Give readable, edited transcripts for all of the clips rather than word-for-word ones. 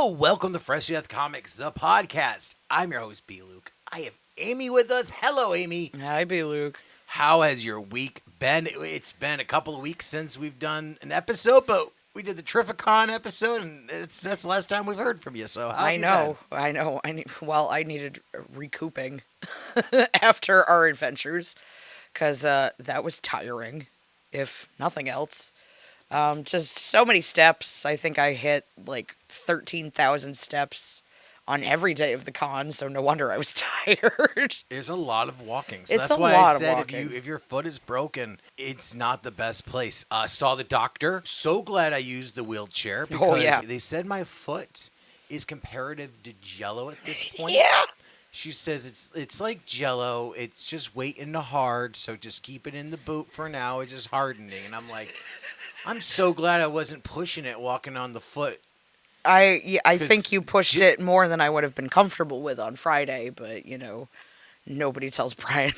Hello, welcome to Fresh Death Comics, the podcast. I'm your host, B. Luke. I have Amy with us. Hello, Amy. Hi, B. Luke. How has your week been? It's been a couple of weeks since we've done an episode, but we did the Terrificon episode, and that's the last time we've heard from you. So how have you been? I know. I needed recouping after our adventures, because that was tiring, if nothing else. Just so many steps. I think I hit like 13,000 steps on every day of the con, so no wonder I was tired. There's a lot of walking. So It's that's a why lot I of said walking. if your foot is broken, it's not the best place. Saw the doctor. So glad I used the wheelchair because they said my foot is comparative to Jello at this point. Yeah. She says it's like Jello. It's just waiting to hard, so just keep it in the boot for now. It's just hardening. And I'm like, I'm so glad I wasn't pushing it walking on the foot. I think you pushed it more than I would have been comfortable with on Friday, but, nobody tells Brian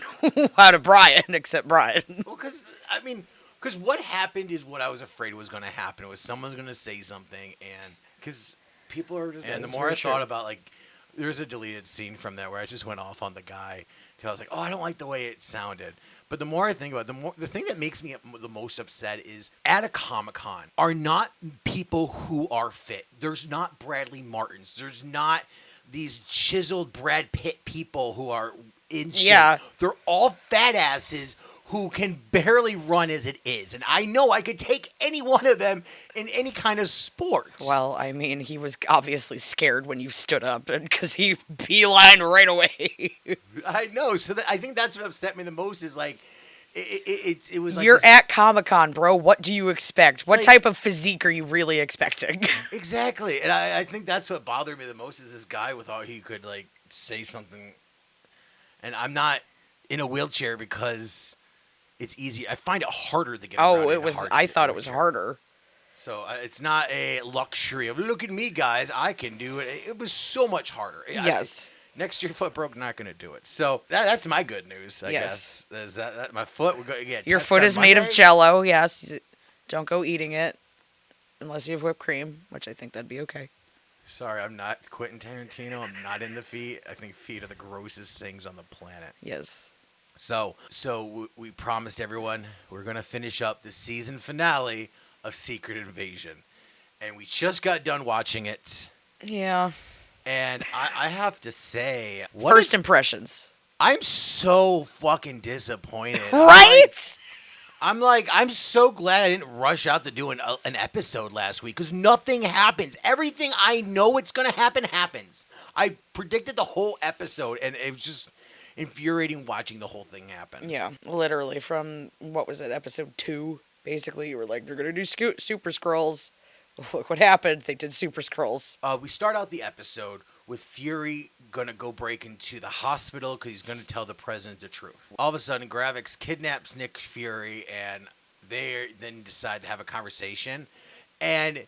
how to Brian except Brian. Well, because what happened is what I was afraid was going to happen. It was someone's going to say something, and because people are just. And the more I thought about, like, there's a deleted scene from that where I just went off on the guy. Because I was like, oh, I don't like the way it sounded. But the more I think about it, the thing that makes me the most upset is at a Comic-Con are not people who are fit. There's not Bradley Martins. There's not these chiseled Brad Pitt people who are in shape. Yeah. They're all fat asses who can barely run as it is. And I know I could take any one of them in any kind of sport. Well, I mean, he was obviously scared when you stood up because he beelined right away. I know. So I think that's what upset me the most is like, it was like You're at Comic-Con, bro. What do you expect? What type of physique are you really expecting? Exactly. And I think that's what bothered me the most is this guy with all he could like say something. And I'm not in a wheelchair because it's easy. I find it harder to get around. Oh, it was. I thought it was harder. So it's not a luxury of look at me, guys. I can do it. It was so much harder. Yes. Next year, foot broke, not going to do it. So that's my good news, I guess. Is that my foot? We're going to get your foot is made of Jello. Yes. Don't go eating it unless you have whipped cream, which I think that'd be okay. Sorry, I'm not Quentin Tarantino. I'm not in the feet. I think feet are the grossest things on the planet. Yes. So we promised everyone we're going to finish up the season finale of Secret Invasion. And we just got done watching it. Yeah. And I have to say... First impressions. I'm so fucking disappointed. Right? I'm so glad I didn't rush out to do an episode last week because nothing happens. Everything I know it's going to happen happens. I predicted the whole episode, and it was just infuriating watching the whole thing happen. Yeah, literally from, what was it, episode 2? Basically, you were like, they're going to do Super Skrulls. Look what happened. They did Super Skrulls. We start out the episode with Fury going to go break into the hospital because he's going to tell the president the truth. All of a sudden, Gravix kidnaps Nick Fury, and they then decide to have a conversation. And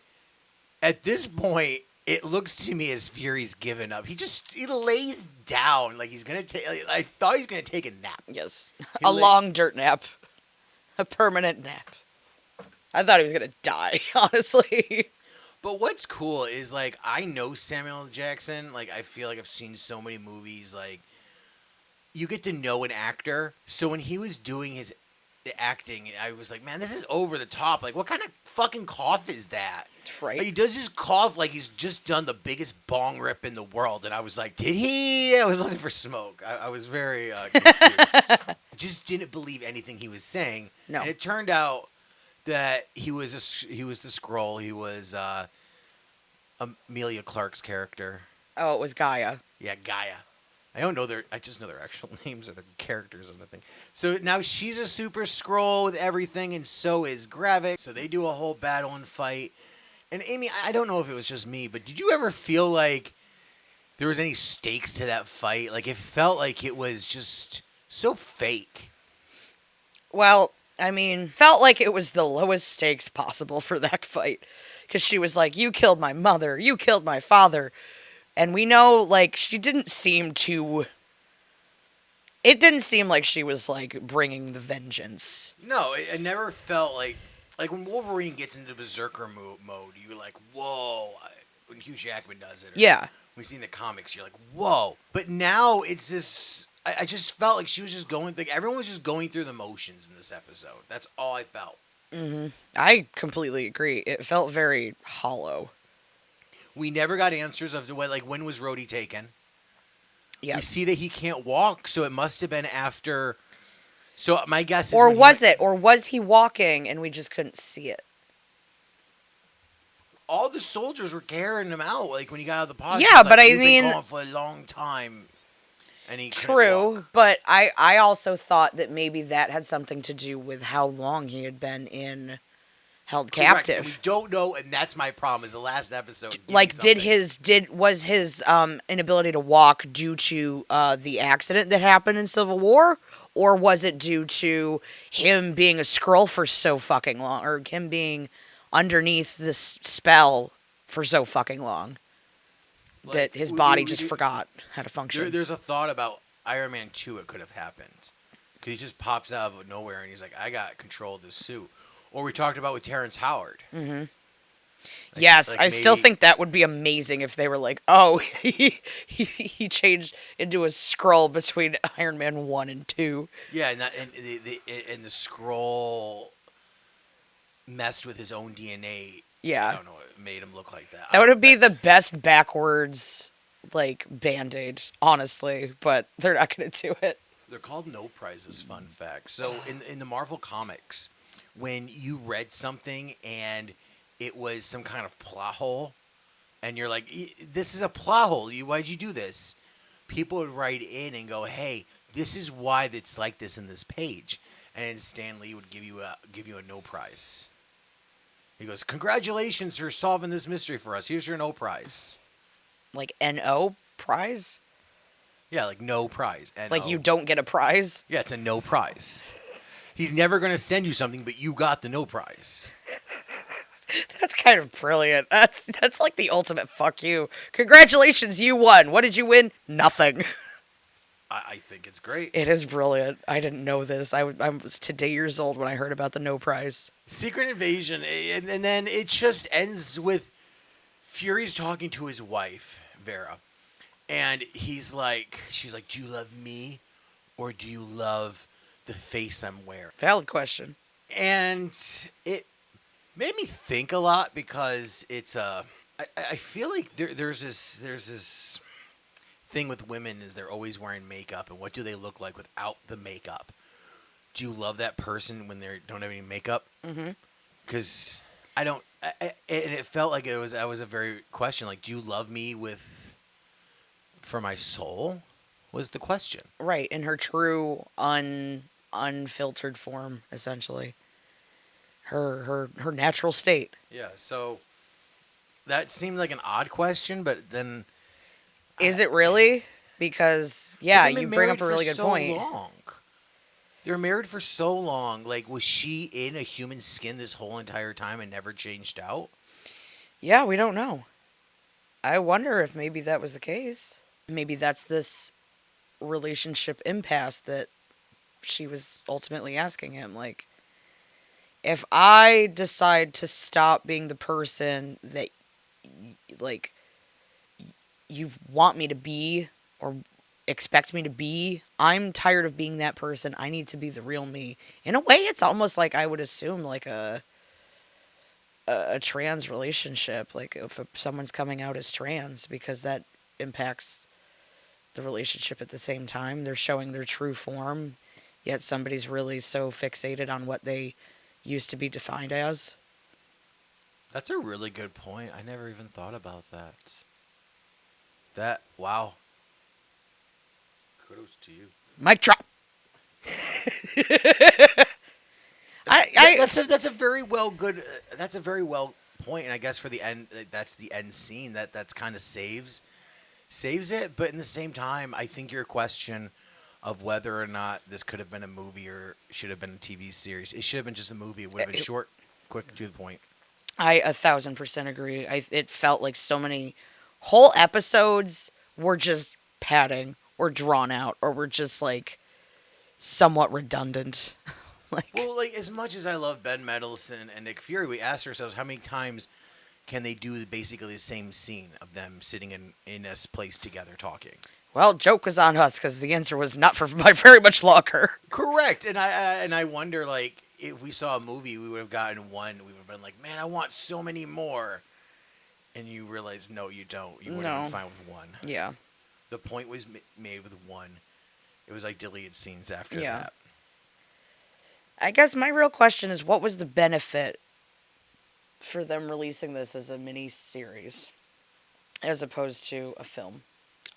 at this point, it looks to me as Fury's given up. He lays down like he's going to take... I thought he was going to take a nap. Yes. Long dirt nap. A permanent nap. I thought he was going to die, honestly. But what's cool is, like, I know Samuel L. Jackson. Like, I feel like I've seen so many movies. Like, you get to know an actor. So when he was doing his acting, I was like, man, this is over the top. Like, what kind of fucking cough is that? Right. Like, he does his cough like he's just done the biggest bong rip in the world. And I was like, did he? I was looking for smoke. I was very confused. Just didn't believe anything he was saying. No. And it turned out that he was the Skrull. He was Amelia Clark's character. Oh, it was Gaia. Yeah, Gaia. I just know their actual names or the characters or nothing. So now she's a super Skrull with everything, and so is Gravik. So they do a whole battle and fight. And Amy, I don't know if it was just me, but did you ever feel like there was any stakes to that fight? Like it felt like it was just so fake. Well, I mean, felt like it was the lowest stakes possible for that fight. Because she was like, you killed my mother, you killed my father. And we know, like, she didn't seem to... It didn't seem like she was, like, bringing the vengeance. No, it never felt like when Wolverine gets into Berserker mode, you're like, whoa. when Hugh Jackman does it. Yeah. We've seen the comics. You're like, whoa. But now it's just, I just felt like she was just going, like everyone was just going through the motions in this episode. That's all I felt. Mm-hmm. I completely agree. It felt very hollow. We never got answers of when was Rhodey taken. Yeah. We see that he can't walk, so it must have been after. So my guess is, or was he walking and we just couldn't see it? All the soldiers were carrying him out, like when he got out of the pod. Yeah, but You've I mean, been gone for a long time, and he true. But I also thought that maybe that had something to do with how long he had been held captive. And we don't know, and that's my problem. Is the last episode like was his inability to walk due to the accident that happened in Civil War, or was it due to him being a Skrull for so fucking long, or him being underneath this spell for so fucking long that his body just forgot how to function? There's a thought about Iron Man 2. It could have happened because he just pops out of nowhere and he's like, "I got control of this suit." Or we talked about with Terrence Howard. Mm-hmm. Yes, I still think that would be amazing if they were like, "Oh, he changed into a Skrull between Iron Man 1 and 2." Yeah, and the Skrull messed with his own DNA. Yeah. I don't know. It made him look like that. That would be the best backwards, Band-Aid, honestly. But they're not going to do it. They're called no prizes, fun fact. So in the Marvel comics, when you read something and it was some kind of plot hole, and you're like, this is a plot hole. Why'd you do this? People would write in and go, hey, this is why it's like this in this page. And Stan Lee would give you a no prize. He goes, congratulations for solving this mystery for us. Here's your no prize. Like N-O prize? Yeah, like no prize. N-O. Like you don't get a prize? Yeah, it's a no prize. He's never going to send you something, but you got the no prize. That's kind of brilliant. That's like the ultimate fuck you. Congratulations, you won. What did you win? Nothing. I think it's great. It is brilliant. I didn't know this. I was today years old when I heard about the no prize. Secret Invasion, and then it just ends with Fury's talking to his wife, Vera, and she's like, do you love me or do you love the face I'm wearing? Valid question. And it made me think a lot because it's I feel like there's this thing with women is they're always wearing makeup, and what do they look like without the makeup? Do you love that person when they don't have any makeup? Mm-hmm. Because I don't. And it felt like I was a very question. Like, do you love me for my soul? Was the question. Right, in her true unfiltered form, essentially. Her natural state. Yeah. So that seemed like an odd question, but then. Is it really? Because, yeah, you bring up a really good point. They were married for so long. Like, was she in a human skin this whole entire time and never changed out? Yeah, we don't know. I wonder if maybe that was the case. Maybe that's this relationship impasse that she was ultimately asking him. Like, if I decide to stop being the person that, you want me to be or expect me to be, I'm tired of being that person. I need to be the real me. In a way, it's almost like I would assume like a trans relationship, like if someone's coming out as trans, because that impacts the relationship at the same time. They're showing their true form, yet somebody's really so fixated on what they used to be defined as. That's a really good point. I never even thought about that. Wow. Kudos to you. Mic drop. That's a very well point, and I guess for the end, that's the end scene that's kind of saves it. But in the same time, I think your question of whether or not this could have been a movie or should have been a TV series, it should have been just a movie. It would have been short, quick, to the point. I 1,000% agree. It felt like so many whole episodes were just padding or drawn out or were just like somewhat redundant. Well, like as much as I love Ben Mendelsohn and Nick Fury, we asked ourselves how many times can they do basically the same scene of them sitting in a place together talking? Well, joke was on us because the answer was not for by very much longer. Correct, and I wonder, like, if we saw a movie, we would have gotten one. We would have been like, man, I want so many more. And you realize, no, you don't. You would have been fine with one. Yeah. The point was made with one. It was like deleted scenes after that. I guess my real question is, what was the benefit for them releasing this as a mini-series as opposed to a film?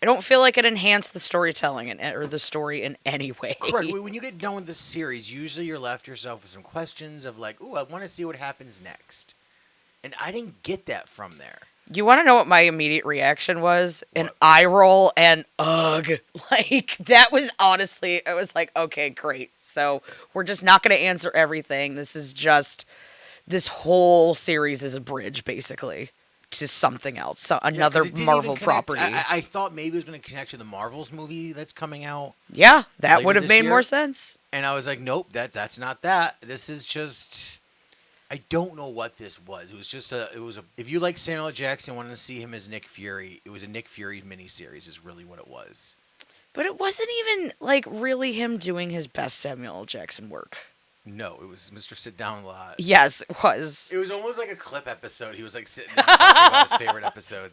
I don't feel like it enhanced the storytelling or the story in any way. Correct. When you get done with the series, usually you're left yourself with some questions of like, ooh, I want to see what happens next. And I didn't get that from there. You want to know what my immediate reaction was? An eye roll and ugh. Like, that was honestly, it was like, okay, great. So we're just not going to answer everything. This whole series is a bridge, basically, to something else. So another Marvel property. I thought maybe it was going to connect to the Marvels movie that's coming out. Yeah, that would have made more sense. And I was like, nope, that's not that. This is just... I don't know what this was. It was just if you like Samuel L. Jackson, wanted to see him as Nick Fury, it was a Nick Fury miniseries is really what it was. But it wasn't even, like, really him doing his best Samuel L. Jackson work. No, it was Mr. Sit Down a Lot. Yes, it was. It was almost like a clip episode. He was, like, sitting and talking about his favorite episode.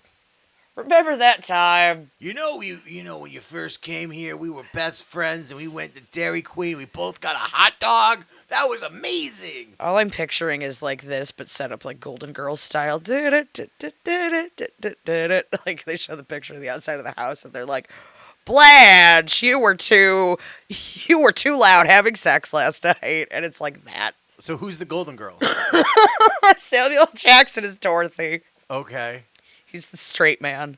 Remember that time? You know, when you first came here, we were best friends, and we went to Dairy Queen. We both got a hot dog. That was amazing. All I'm picturing is like this, but set up like Golden Girls style. Like they show the picture of the outside of the house, and they're like, "Blanche, you were too loud having sex last night," and it's like that. So who's the Golden Girl? Samuel Jackson is Dorothy. Okay. He's the straight man.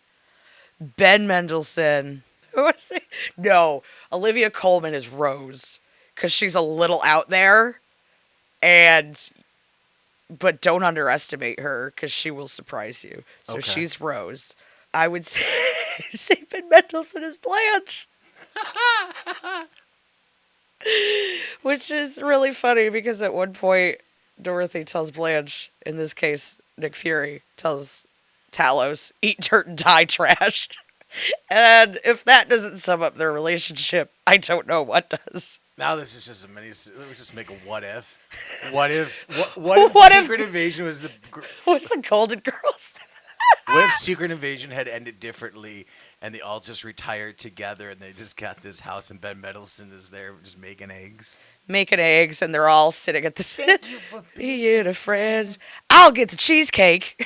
Ben Mendelsohn. What's the... No, Olivia Colman is Rose. Because she's a little out there. But don't underestimate her, because she will surprise you. So she's Rose. I would say Ben Mendelsohn is Blanche. Which is really funny, because at one point, Dorothy tells Blanche, in this case, Nick Fury, tells Talos, eat dirt and die trash. And if that doesn't sum up their relationship, I don't know what does. Now this is just a mini. Let me just make a what if. What if Secret Invasion was the Golden Girls? What if Secret Invasion had ended differently and they all just retired together and they just got this house and Ben Mendelsohn is there just making eggs? Making eggs, and they're all sitting at the... Thank you for being a friend. I'll get the cheesecake.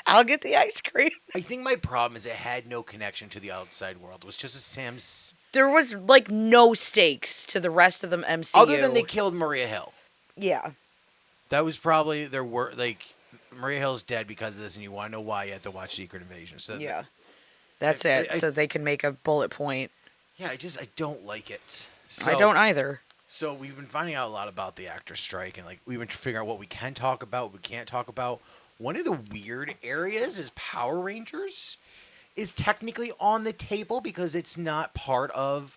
I'll get the ice cream. I think my problem is it had no connection to the outside world. It was just a Sam's... There was, like, no stakes to the rest of the MCU. Other than they killed Maria Hill. Yeah. That was probably their work. Like, Maria Hill's dead because of this, and you want to know why, you have to watch Secret Invasion. So yeah. That's it. So they can make a bullet point. Yeah, I don't like it. So, I don't either. So we've been finding out a lot about the actor strike, and, like, we've been figuring out what we can talk about, what we can't talk about. One of the weird areas is Power Rangers is technically on the table because it's not part of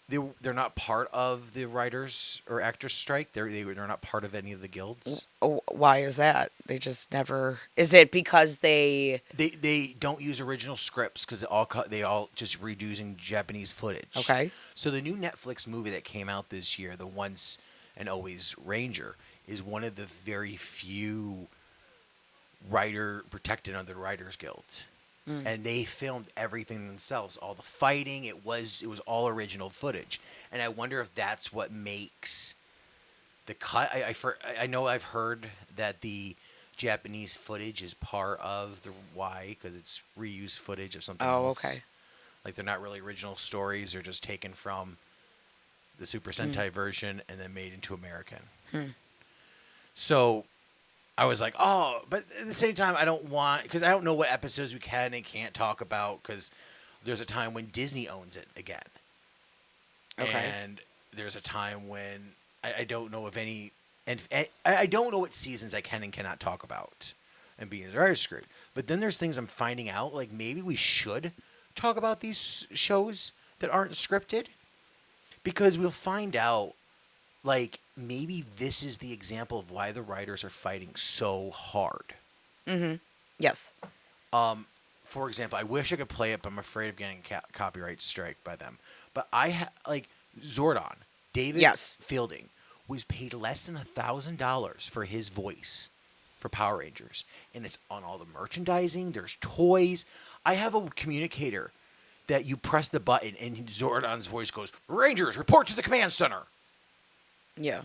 they're not part of the writers or actors strike. They're not part of any of the guilds. Why is that? They just never. Is it because they don't use original scripts because they all just reusing Japanese footage. Okay. So the new Netflix movie that came out this year, The Once and Always Ranger, is one of the very few protected under the Writers Guild. And they filmed everything themselves, all the fighting. It was all original footage, and I wonder if that's what makes the cut. I know I've heard that the Japanese footage is part of the why because it's reused footage of something else. Okay. Like they're not really original stories; they're just taken from the Super Sentai version and then made into American. So I was like, oh, but at the same time, I don't want, because I don't know what episodes we can and can't talk about, because there's a time when Disney owns it again. Okay. And there's a time when I don't know if any, and I don't know what seasons I can and cannot talk about and being very screwed. But then there's things I'm finding out, like maybe we should talk about these shows that aren't scripted, because we'll find out, like, maybe this is the example of why the writers are fighting so hard. Yes. For example, I wish I could play it, but I'm afraid of getting copyright strike by them. But like Zordon, David Yes. Fielding was paid less than $1,000 for his voice for Power Rangers, and it's on all the merchandising. There's toys. I have a communicator that you press the button, and Zordon's voice goes, "Rangers, report to the command center." Yeah.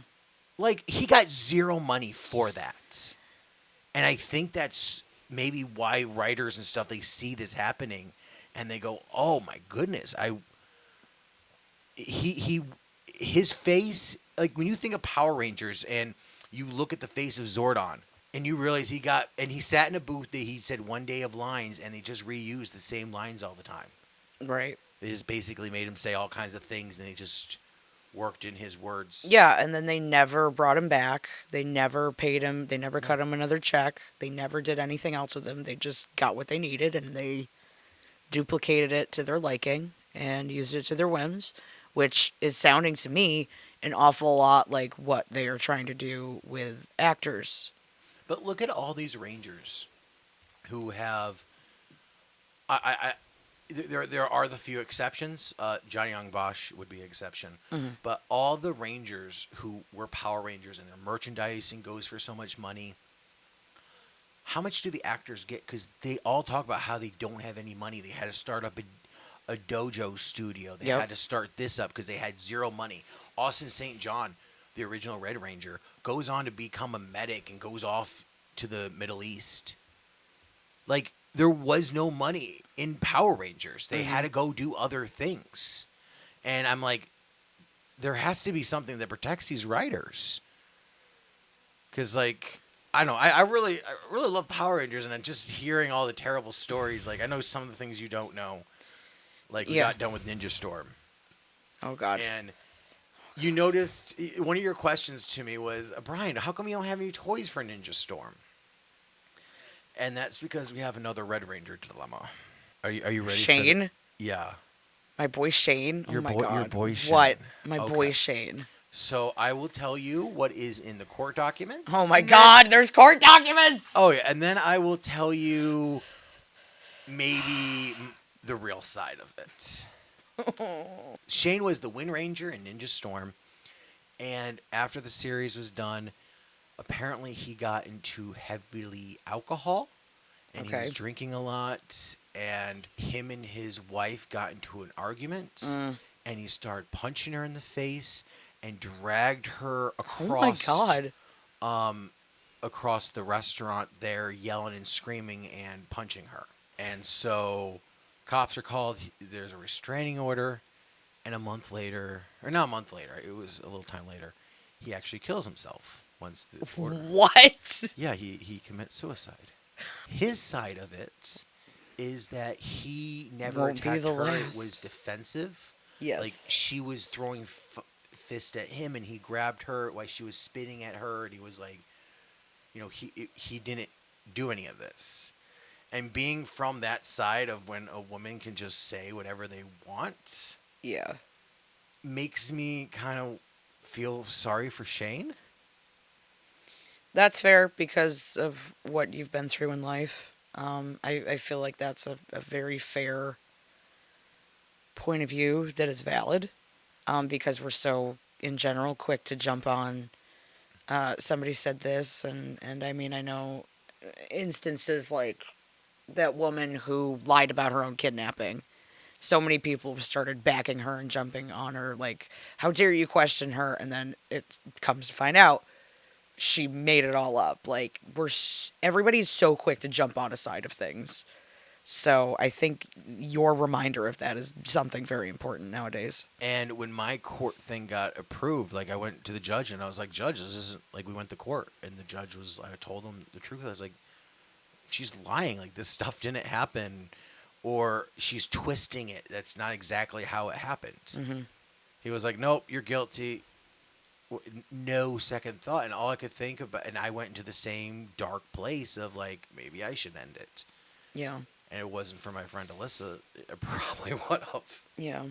Like, he got zero money for that, and I think that's maybe why writers and stuff, they see this happening and they go, "Oh my goodness, his face." Like, when you think of Power Rangers and you look at the face of Zordon and you realize he sat in a booth that he said one day of lines, and they just reused the same lines all the time. Right. They just basically made him say all kinds of things, and they just worked in his words. Yeah, and then they never brought him back. They never paid him. They never cut him another check. They never did anything else with him. They just got what they needed, and they duplicated it to their liking and used it to their whims, which is sounding to me an awful lot like what they are trying to do with actors. But look at all these Rangers who have. There are the few exceptions. Johnny Young Bosch would be an exception. Mm-hmm. But all the Rangers who were Power Rangers, and their merchandising goes for so much money. How much do the actors get? Because they all talk about how they don't have any money. They had to start up a dojo studio. They had to start this up because they had zero money. Austin St. John, the original Red Ranger, goes on to become a medic and goes off to the Middle East. Like, there was no money in Power Rangers. They had to go do other things. And I'm like, there has to be something that protects these writers. Because, like, I don't know. I really love Power Rangers, and I'm just hearing all the terrible stories. Like, I know some of the things you don't know. Like, we got done with Ninja Storm. Oh, God. And you noticed, one of your questions to me was, "Brian, how come you don't have any toys for Ninja Storm?" And that's because we have another Red Ranger dilemma. Are you ready? Shane? Yeah. My boy Shane? Your oh, my boy, God. Your boy Shane. What? My boy Shane. So I will tell you what is in the court documents. Oh, my God. There's court documents! Oh, yeah. And then I will tell you maybe the real side of it. Shane was the Wind Ranger in Ninja Storm. And after the series was done, apparently he got into heavily alcohol. And he was drinking a lot. And him and his wife got into an argument. And he started punching her in the face and dragged her across. Oh, my God. Across the restaurant there, yelling and screaming and punching her. And so cops are called. There's a restraining order. And a month later, or not a month later, it was a little time later, he actually kills himself once the order. What? Yeah, he commits suicide. His side of it is that he never attacked her. It was defensive. Yes. Like, she was throwing fist at him, and he grabbed her while she was spitting at her, and he was like, he didn't do any of this. And being from that side of when a woman can just say whatever they want, makes me kind of feel sorry for Shane. That's fair because of what you've been through in life. I feel like that's a very fair point of view that is valid, because we're so, in general, quick to jump on somebody said this, and I mean, I know instances like that woman who lied about her own kidnapping. So many people started backing her and jumping on her, like, how dare you question her? And then it comes to find out she made it all up. Like, everybody's so quick to jump on a side of things. So I think your reminder of that is something very important nowadays. And when my court thing got approved, like, I went to the judge and I was like, "Judge, this isn't like," we went to court, and the judge was, I told him the truth. I was like, "She's lying. Like, this stuff didn't happen, or she's twisting it. That's not exactly how it happened." Mm-hmm. He was like, "Nope, you're guilty." No second thought. And all I could think about, and I went into the same dark place of, like, maybe I should end it. Yeah. And it wasn't for my friend Alyssa, it probably would have. Yeah.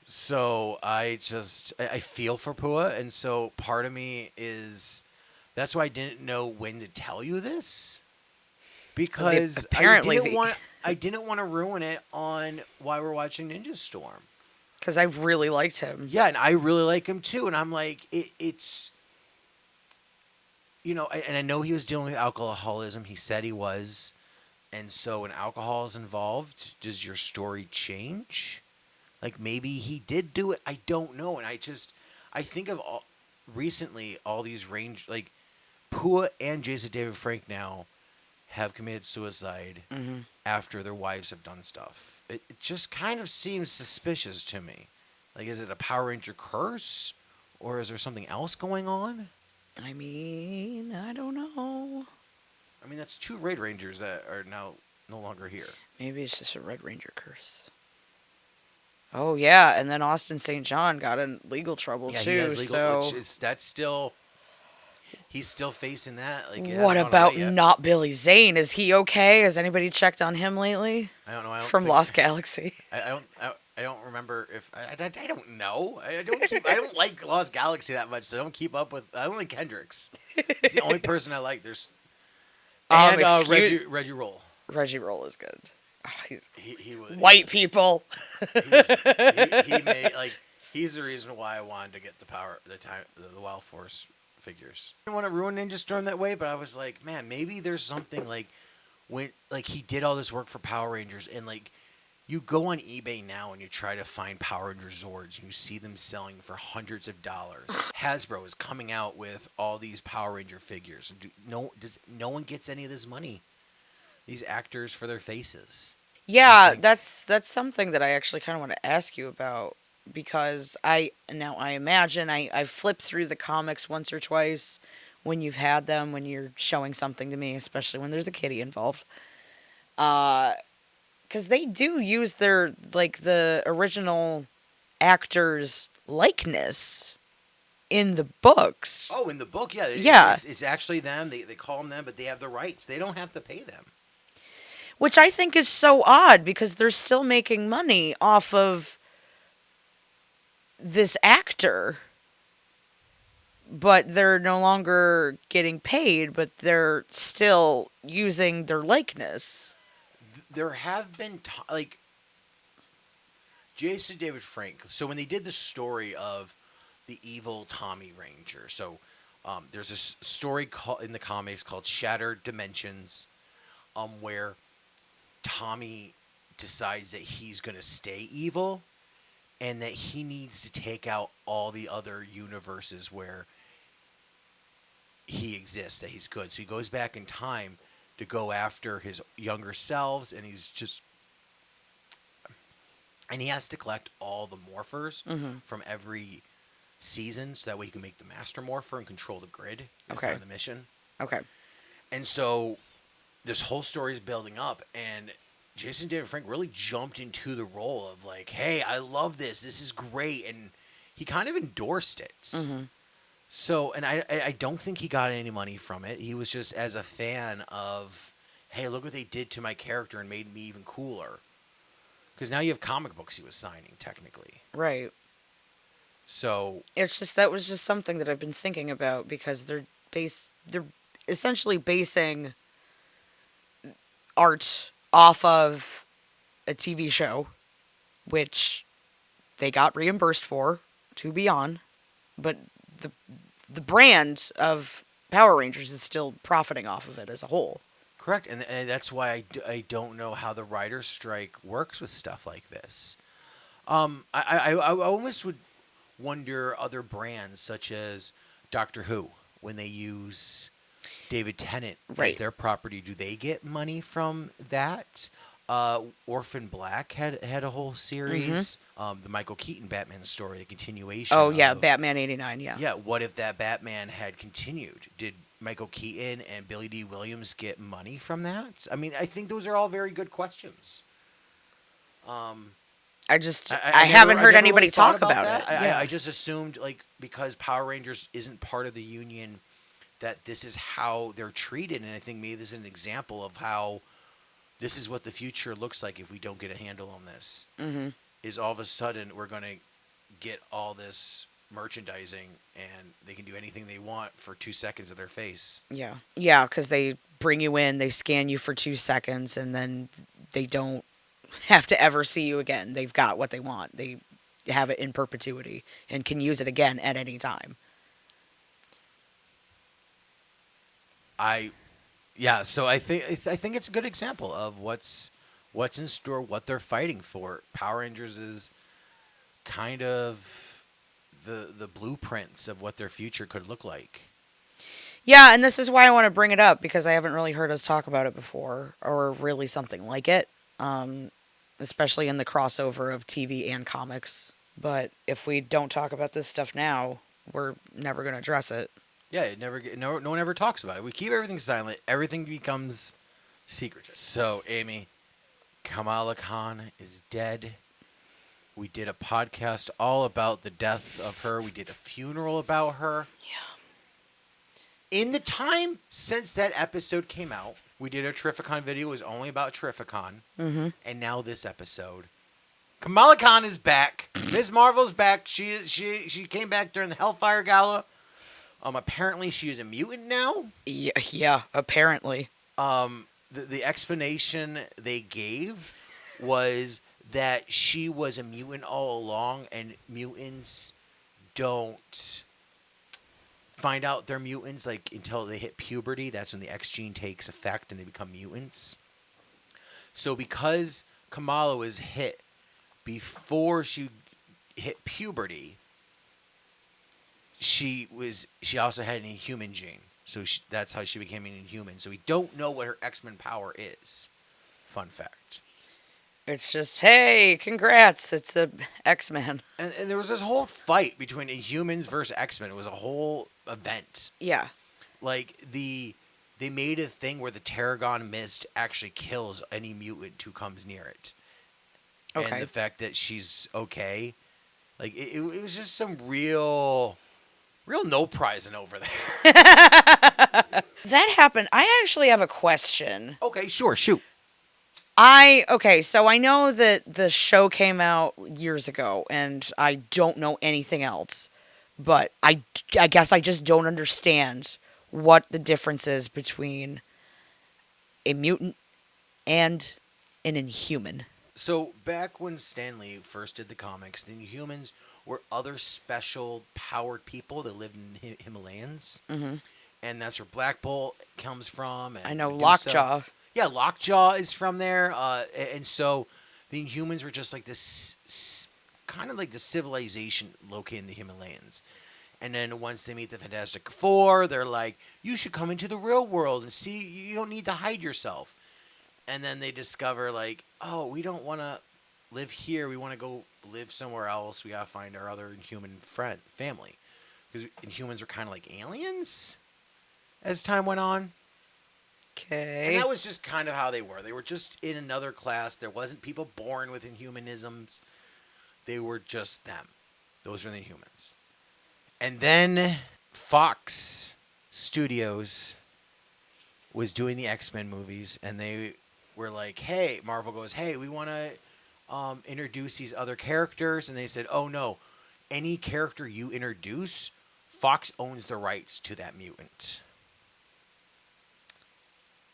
So I feel for Pua, and so part of me is, that's why I didn't know when to tell you this. because apparently I didn't want to ruin it on why we're watching Ninja Storm. Because I really liked him. Yeah, and I really like him too. And I'm like, it's, and I know he was dealing with alcoholism. He said he was. And so when alcohol is involved, does your story change? Like maybe he did do it. I don't know. And I think of recently all these like Pua and Jason David Frank now have committed suicide after their wives have done stuff. It just kind of seems suspicious to me. Like, is it a Power Ranger curse? Or is there something else going on? I mean, I don't know. I mean, that's 2 Red Rangers that are now no longer here. Maybe it's just a Red Ranger curse. Oh, yeah, and then Austin St. John got in legal trouble, too. He has legal, so that's still... He's still facing that. Like, what about not Billy Zane? Is he okay? Has anybody checked on him lately? I don't know. From Lost Galaxy. I don't remember if I don't know. I don't like Lost Galaxy that much, so I don't keep up with. I don't like Hendrix. It's the only person I like. There's and Reggie Roll. Reggie Roll is good. Oh, he was white people. He made like he's the reason why I wanted to get the Wild Force figures. I didn't want to ruin Ninja Storm that way, but I was like, man, maybe there's something like when like he did all this work for Power Rangers, and like you go on eBay now and you try to find Power Ranger Zords, and you see them selling for hundreds of dollars. Hasbro is coming out with all these Power Ranger figures. No one gets any of this money? These actors for their faces. Yeah, that's something that I actually kind of want to ask you about. Because I imagine I've flipped through the comics once or twice when you've had them, when you're showing something to me, especially when there's a kitty involved. Because they do use the original actor's likeness in the books. Oh, in the book, yeah. Yeah. It's actually them. They call them them, but they have the rights. They don't have to pay them. Which I think is so odd because they're still making money off of this actor, but they're no longer getting paid, but they're still using their likeness. There have been like Jason David Frank. So when they did the story of the evil Tommy Ranger, so there's a story in the comics called Shattered Dimensions, where Tommy decides that he's going to stay evil. And that he needs to take out all the other universes where he exists, that he's good. So he goes back in time to go after his younger selves, and and he has to collect all the morphers from every season, so that way he can make the Master Morpher and control the grid. That's part of the mission. Okay. And so this whole story is building up, and Jason David Frank really jumped into the role of like, hey, I love this. This is great. And he kind of endorsed it. So, and I don't think he got any money from it. He was just as a fan of, hey, look what they did to my character and made me even cooler. Because now you have comic books he was signing, technically. Right. So. It's just, that was just something that I've been thinking about because they're essentially basing art off of a TV show, which they got reimbursed for, to be on, but the brand of Power Rangers is still profiting off of it as a whole. Correct, and that's why I don't know how the writer's strike works with stuff like this. I almost would wonder other brands such as Doctor Who, when they use David Tennant as their property, do they get money from that? Orphan Black had a whole series. The Michael Keaton Batman story, the continuation. Oh, yeah, Batman 89, yeah. Yeah, what if that Batman had continued? Did Michael Keaton and Billy D. Williams get money from that? I mean, I think those are all very good questions. I haven't heard anybody talk about it. I just assumed, like, because Power Rangers isn't part of the union, that this is how they're treated. And I think maybe this is an example of how this is what the future looks like if we don't get a handle on this. Is all of a sudden we're going to get all this merchandising, and they can do anything they want for 2 seconds of their face. Yeah. Yeah, because they bring you in, they scan you for 2 seconds, and then they don't have to ever see you again. They've got what they want. They have it in perpetuity and can use it again at any time. So I think it's a good example of what's in store, what they're fighting for. Power Rangers is kind of the blueprints of what their future could look like. Yeah, and this is why I want to bring it up, because I haven't really heard us talk about it before, or really something like it, especially in the crossover of TV and comics. But if we don't talk about this stuff now, we're never going to address it. Yeah, no one ever talks about it. We keep everything silent. Everything becomes secretive. So, Amy, Kamala Khan is dead. We did a podcast all about the death of her. We did a funeral about her. Yeah. In the time since that episode came out, we did a Terrificon video. It was only about Terrificon. Mm-hmm. And now this episode. Kamala Khan is back. Ms. Marvel's back. She came back during the Hellfire Gala. Apparently she is a mutant now. Yeah, apparently. The explanation they gave was that she was a mutant all along, and mutants don't find out they're mutants like until they hit puberty. That's when the X gene takes effect and they become mutants. So because Kamala was hit before she hit puberty, she also had an Inhuman gene. So that's how she became an Inhuman. So we don't know what her X-Men power is. Fun fact. It's just, hey, congrats, it's a X-Men. And there was this whole fight between Inhumans versus X-Men. It was a whole event. Yeah. Like, they made a thing where the Terrigon Mist actually kills any mutant who comes near it. Okay. And the fact that she's okay. Like, it was just some real no prizing over there. That happened. I actually have a question. Okay, sure, shoot. So I know that the show came out years ago, and I don't know anything else. But I guess I just don't understand what the difference is between a mutant and an Inhuman. So back when Stan Lee first did the comics, the Inhumans were other special powered people that lived in the Himalayas. Mm-hmm. And that's where Black Bolt comes from. And I know Medusa. Lockjaw. Yeah, Lockjaw is from there. And so the Inhumans were just like this, kind of like the civilization located in the Himalayas. And then once they meet the Fantastic Four, they're like, you should come into the real world and see, you don't need to hide yourself. And then they discover, like, oh, we don't want to live here. We want to go live somewhere else. We got to find our other Inhuman family. Because Inhumans were kind of like aliens as time went on. Okay. And that was just kind of how they were. They were just in another class. There wasn't people born with Inhumanisms. They were just them. Those were the Inhumans. And then Fox Studios was doing the X-Men movies, and they were like, hey, Marvel goes, hey, we want to introduce these other characters. And they said, oh, no, any character you introduce, Fox owns the rights to that mutant.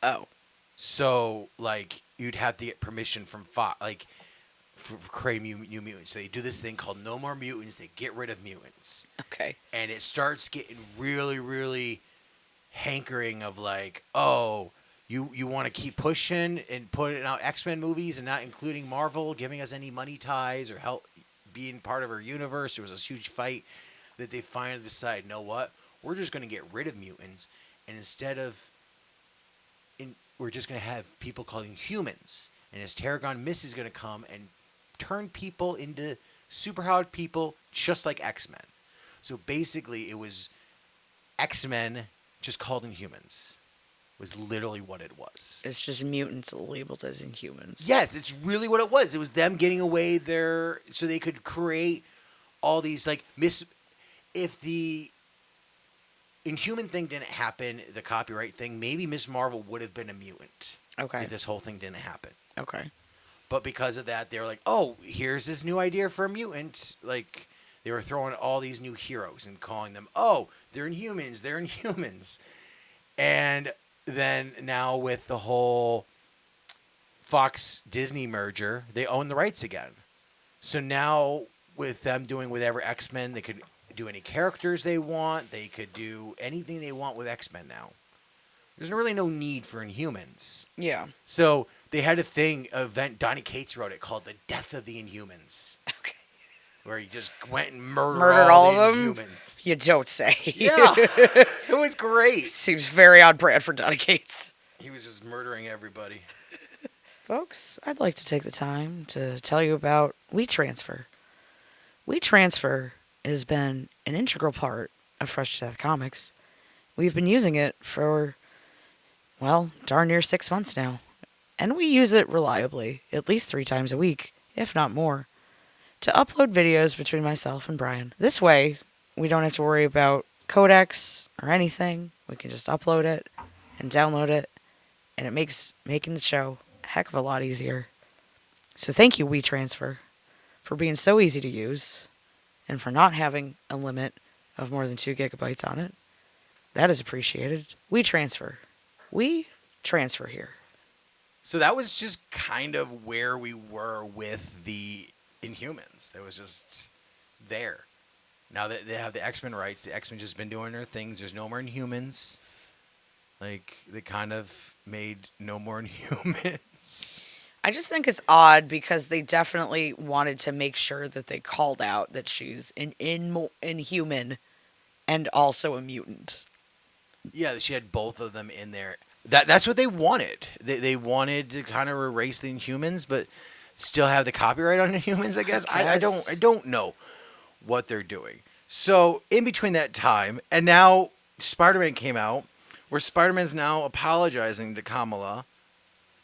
Oh. So, like, you'd have to get permission from Fox, like, for creating new mutants. So they do this thing called No More Mutants. They get rid of mutants. Okay. And it starts getting really, really hankering of, like, oh, you want to keep pushing and putting out X-Men movies and not including Marvel, giving us any money ties or help being part of our universe. There was this huge fight that they finally decided, you know what? We're just going to get rid of mutants. And instead of... we're just going to have people called Inhumans. And as Terrigon Mist is going to come and turn people into superpowered people just like X-Men. So basically it was X-Men just called Inhumans. Was literally what it was. It's just mutants labeled as Inhumans. Yes, it's really what it was. It was them getting away there so they could create all these, like, if the Inhuman thing didn't happen, the copyright thing, maybe Miss Marvel would have been a mutant. Okay. If this whole thing didn't happen. Okay. But because of that, they were like, oh, here's this new idea for a mutant. Like, they were throwing all these new heroes and calling them, oh, they're Inhumans, they're Inhumans. And then now with the whole Fox Disney merger, they own the rights again. So now with them doing whatever X-Men, they could do any characters they want. They could do anything they want with X-Men now. There's really no need for Inhumans. Yeah. So they had event, Donny Cates wrote it, called The Death of the Inhumans. Okay. Where he just went and murdered all the of them? Inhumans. You don't say. Yeah. It was great. Seems very on brand for Donny Cates. He was just murdering everybody. Folks, I'd like to take the time to tell you about WeTransfer. WeTransfer has been an integral part of Fresh to Death Comics. We've been using it for, well, darn near 6 months now. And we use it reliably, at least 3 times a week, if not more, to upload videos between myself and Brian. This way, we don't have to worry about codecs or anything. We can just upload it and download it, and it makes making the show a heck of a lot easier. So thank you, WeTransfer, for being so easy to use and for not having a limit of more than 2 gigabytes on it. That is appreciated. WeTransfer. We transfer here. So that was just kind of where we were with the Inhumans. It was just there. Now that they have the X-Men rights, the X-Men just been doing their things. There's no more Inhumans. Like, they kind of made no more Inhumans. I just think it's odd because they definitely wanted to make sure that they called out that she's an Inhuman and also a mutant. Yeah, she had both of them in there. That's what they wanted. They wanted to kind of erase the Inhumans, but still have the copyright on Inhumans, I guess. I don't know what they're doing. So in between that time, and now Spider-Man came out, where Spider-Man's now apologizing to Kamala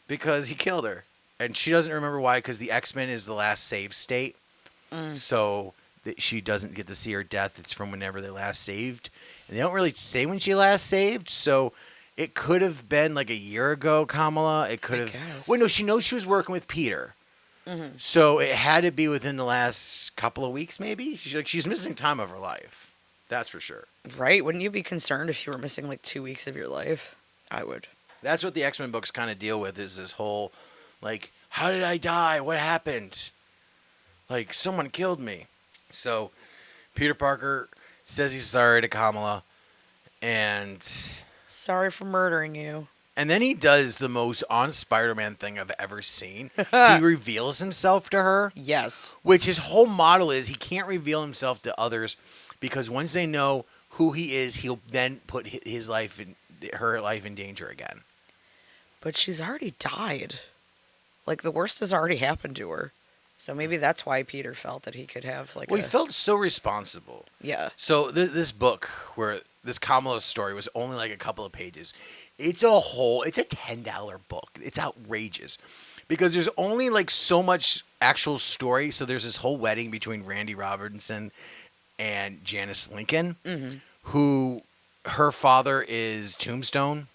because he killed her. And she doesn't remember why, because the X-Men is the last saved state. So she doesn't get to see her death. It's from whenever they last saved. And they don't really say when she last saved, so it could have been like a year ago, Kamala. It could have... Wait, no, she knows she was working with Peter. Mm-hmm. So it had to be within the last couple of weeks, maybe? She's missing time of her life. That's for sure. Right? Wouldn't you be concerned if you were missing like 2 weeks of your life? I would. That's what the X-Men books kind of deal with, is this whole, like, how did I die? What happened? Like, someone killed me. So Peter Parker says he's sorry to Kamala, and... Sorry for murdering you. And then he does the most on Spider-Man thing I've ever seen. He reveals himself to her. Yes. Which his whole model is he can't reveal himself to others because once they know who he is, he'll then put her life in danger again. But she's already died. Like, the worst has already happened to her. So maybe that's why Peter felt that he could have like. Well, he felt so responsible. Yeah. So this book, where this Kamala story was only like a couple of pages, it's a $10 book. It's outrageous because there's only like so much actual story. So there's this whole wedding between Randy Robinson and Janice Lincoln, who her father is Tombstone,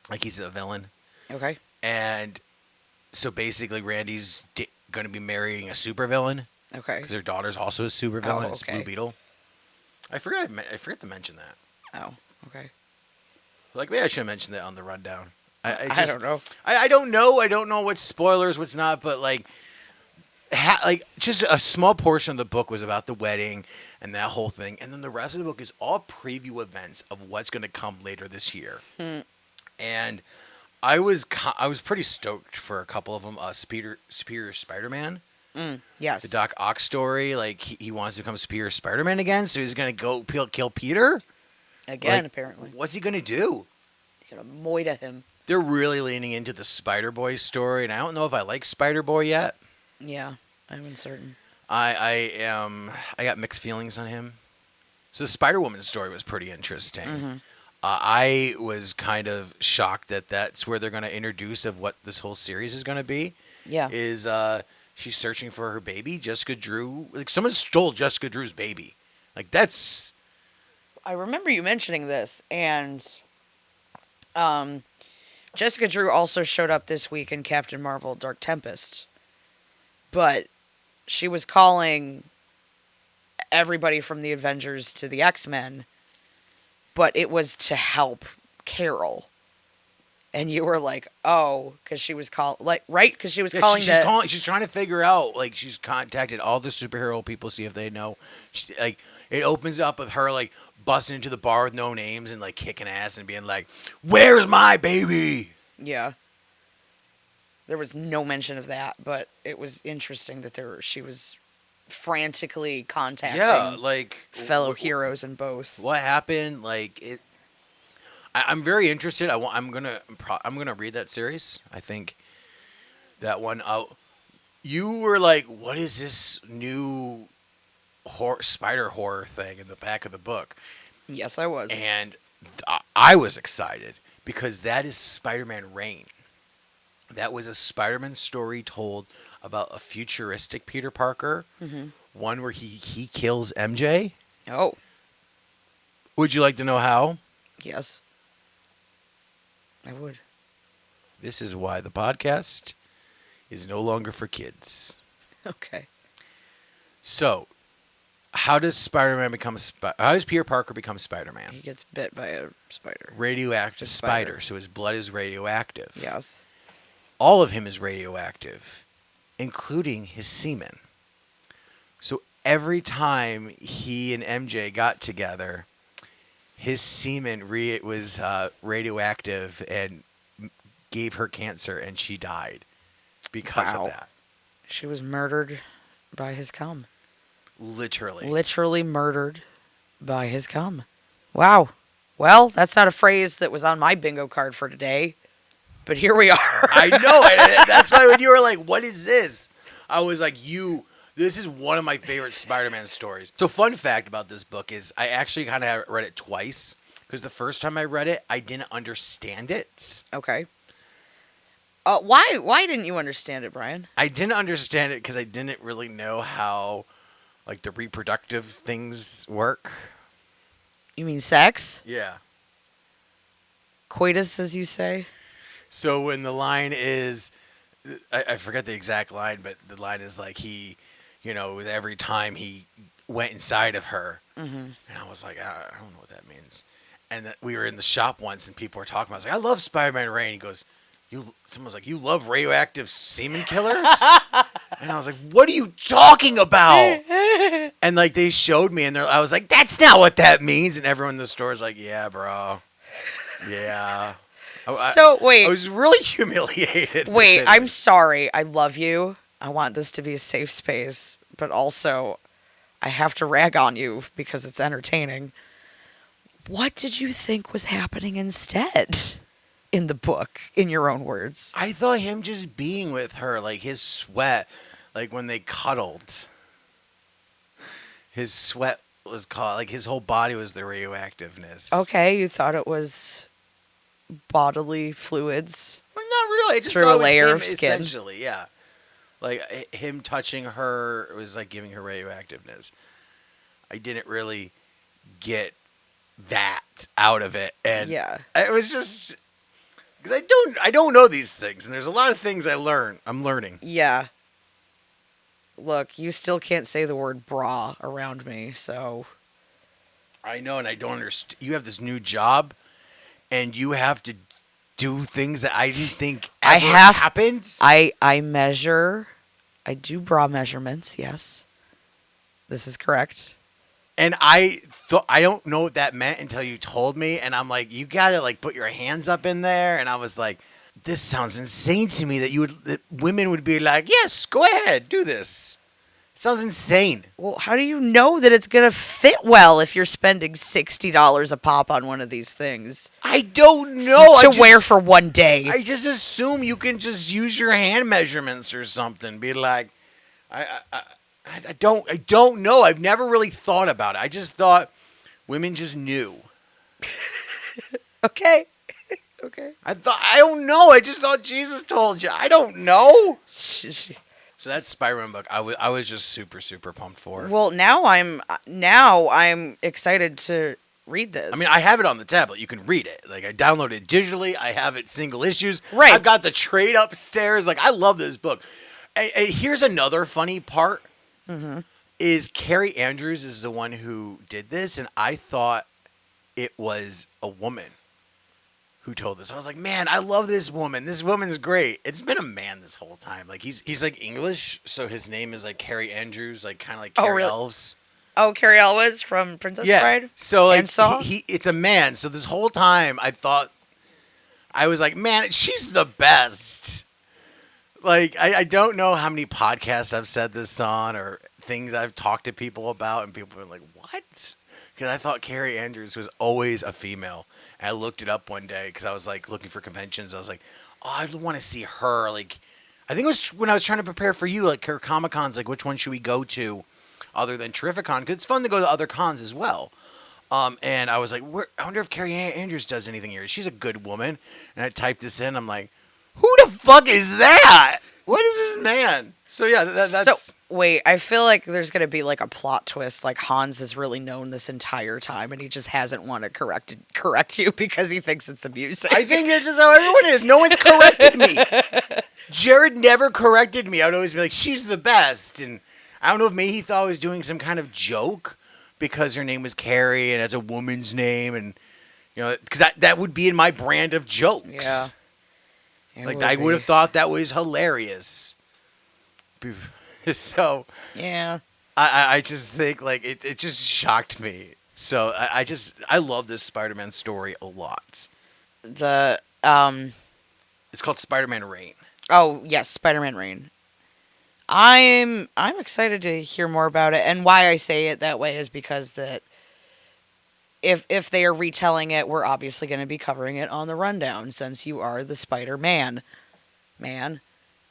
like he's a villain. Okay. And so basically, Randy's going to be marrying a supervillain. Okay. Because her daughter's also a supervillain. Oh, okay. It's Blue Beetle. I forgot to mention that. Oh, okay. Like, maybe I should have mentioned that on the rundown. I don't know. I don't know. I don't know what's spoilers, what's not, but like just a small portion of the book was about the wedding and that whole thing, and then the rest of the book is all preview events of what's going to come later this year. And I was pretty stoked for a couple of them. Superior Spider-Man. Yes. The Doc Ock story. Like, he wants to become Superior Spider-Man again, so he's going to go kill Peter? Again, apparently. What's he going to do? He's going to moita him. They're really leaning into the Spider-Boy story, and I don't know if I like Spider-Boy yet. Yeah, I'm uncertain. I got mixed feelings on him. So the Spider-Woman story was pretty interesting. I was kind of shocked that that's where they're going to introduce of what this whole series is going to be. Yeah. Is she's searching for her baby, Jessica Drew. Like, someone stole Jessica Drew's baby. Like, that's... I remember you mentioning this, and Jessica Drew also showed up this week in Captain Marvel Dark Tempest. But she was calling everybody from the Avengers to the X-Men, but it was to help Carol. And you were like, oh, because she was right? Because she was calling she's trying to figure out, like, she's contacted all the superhero people, see if they know. It opens up with her, like, busting into the bar with no names and, like, kicking ass and being like, where's my baby? Yeah. There was no mention of that, but it was interesting that she was frantically contacting fellow heroes in both. What happened? I'm very interested. I'm gonna read that series. I think that one out. You were like, "What is this new spider horror thing in the back of the book?" Yes, I was, and I was excited because that is Spider-Man Reign. That was a Spider-Man story told about a futuristic Peter Parker, one where he kills MJ. Oh, would you like to know how? Yes. I would. This is why the podcast is no longer for kids. Okay. So, how does how does Peter Parker become Spider-Man? He gets bit by a spider. Radioactive spider. So his blood is radioactive. Yes. All of him is radioactive, including his semen. So every time he and MJ got together, his semen was radioactive and gave her cancer, and she died because of that. She was murdered by his cum. Literally. Literally murdered by his cum. Wow. Well, that's not a phrase that was on my bingo card for today, but here we are. I know. That's why when you were like, what is this? I was like, this is one of my favorite Spider-Man stories. So fun fact about this book is I actually kind of read it twice because the first time I read it, I didn't understand it. Okay. Why didn't you understand it, Brian? I didn't understand it because I didn't really know how, like, the reproductive things work. You mean sex? Yeah. Coitus, as you say? So when the line is, I forget the exact line, but the line is like with every time he went inside of her, and I was like, I don't know what that means. And we were in the shop once, and people were talking about it. I was like, I love Spider-Man Reign. He goes, someone's like, you love radioactive semen killers? And I was like, what are you talking about? And like they showed me, and I was like, that's not what that means. And everyone in the store is like, yeah, bro. Yeah. Wait. I was really humiliated. Wait, I'm sorry. I love you. I want this to be a safe space. But also, I have to rag on you because it's entertaining. What did you think was happening instead in the book, in your own words? I thought him just being with her, like his sweat, like when they cuddled. His sweat was caught, like his whole body was the radioactiveness. Okay, you thought it was bodily fluids. Well, not really. I just through thought a layer it was him, of skin. Essentially, yeah. Like him touching her was like giving her radioactiveness. I didn't really get that out of it, and yeah, it was just because I don't know these things, and there's a lot of things I'm learning. Yeah. Look, you still can't say the word bra around me, so. I know, and I don't understand. You have this new job, and you have to do things that I didn't think ever happened. I measure. I do bra measurements, yes. This is correct. And I don't know what that meant until you told me, and I'm like, you gotta like put your hands up in there, and I was like, this sounds insane to me that women would be like, yes, go ahead, do this. It sounds insane. Well, how do you know that it's gonna fit well if you're spending $60 a pop on one of these things? I don't know. To wear for one day. I just assume you can just use your hand measurements or something. Be like, I don't know. I've never really thought about it. I just thought women just knew. Okay. Okay. I don't know. I just thought Jesus told you. I don't know. So that's Spider-Man book. I was just super, super pumped for. Well, now I'm excited to read this. I mean, I have it on the tablet. You can read it. Like, I downloaded it digitally. I have it single issues. Right. I've got the trade upstairs. Like, I love this book. And here's another funny part. is Carrie Andrews is the one who did this, and I thought it was a woman who told this. I was like, man, I love this woman. This woman's great. It's been a man this whole time. Like he's like English, so his name is like Carrie Andrews, like kind of like Carrie Elves. Oh, Carrie Elwes from Princess Bride? So like it's a man. So this whole time I was like, man, she's the best. Like I don't know how many podcasts I've said this on or things I've talked to people about, and people are like, what? Because I thought Carrie Andrews was always a female. And I looked it up one day because I was like looking for conventions. I was like, oh, I want to see her. Like, I think it was when I was trying to prepare for you, like her Comic Cons, like which one should we go to other than Terrificon? Because it's fun to go to other cons as well. And I was like, I wonder if Carrie Andrews does anything here. She's a good woman. And I typed this in. I'm like, who the fuck is that? What is this man? So yeah, that's. So wait, I feel like there's gonna be like a plot twist. Like Hans has really known this entire time, and he just hasn't wanted to correct you because he thinks it's amusing. I think it's just how everyone is. No one's corrected me. Jared never corrected me. I would always be like, she's the best, and I don't know if maybe he thought I was doing some kind of joke because her name was Carrie and it's a woman's name, and you know, because that would be in my brand of jokes. Yeah. Like I would have thought that was hilarious. So yeah, I just think like it just shocked me. So I love this Spider-Man story a lot. It's called Spider-Man Reign. Oh yes, Spider-Man Reign. I'm excited to hear more about it, and why I say it that way is because that if they are retelling it, we're obviously going to be covering it on the rundown since you are the Spider-Man man.